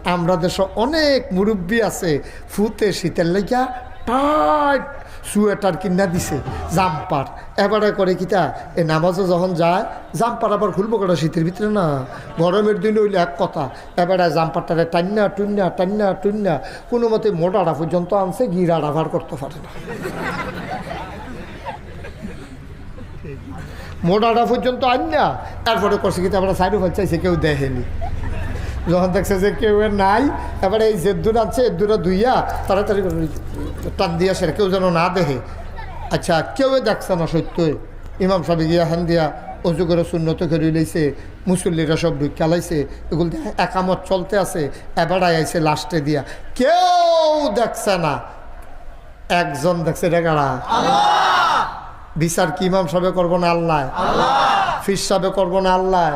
আমরা দেশে অনেক মুরব্বী আছে ফুতে শীতের লেগা টাইট সোয়েটার কিনা দিছে জাম্পার এবারে করে কিতা এই নামাজও যখন যায় জাম্পার আবার খুলবো কটা শীতের ভিতরে না গরমের দিন হইলে এক কথা এবারে জাম্পারটারে টান্না টুন্না টান্না টুন্না কোনো মতে মোটাটা পর্যন্ত আনছে গিরাটা ভার করতে পারে না মোটাটা পর্যন্ত আন না তারপরে করছে কিন্তু আমরা সাইডও ফেল চাইছে কেউ দেখেনি যখন দেখছে যে কেউ নাই এবারে এই যে দূর আছে দূরে ধুইয়া তাড়াতাড়ি টান দিয়া সেটা কেউ যেন না দেখে আচ্ছা কেউ দেখছে না সত্যই ইমাম সাহেব গিয়া হান দিয়া অজু করে শূন্যত করে লইছে মুসল্লিরা সব ঢুকা লাইছে এগুলো একামত চলতে আছে এবার আইছে লাস্টে দিয়া কেউ দেখছে না একজন দেখছে রে গাড়া বিচার কি ইমাম সাহেব করবো না আল্লাহ ফির সাহেব করবো না আল্লাহ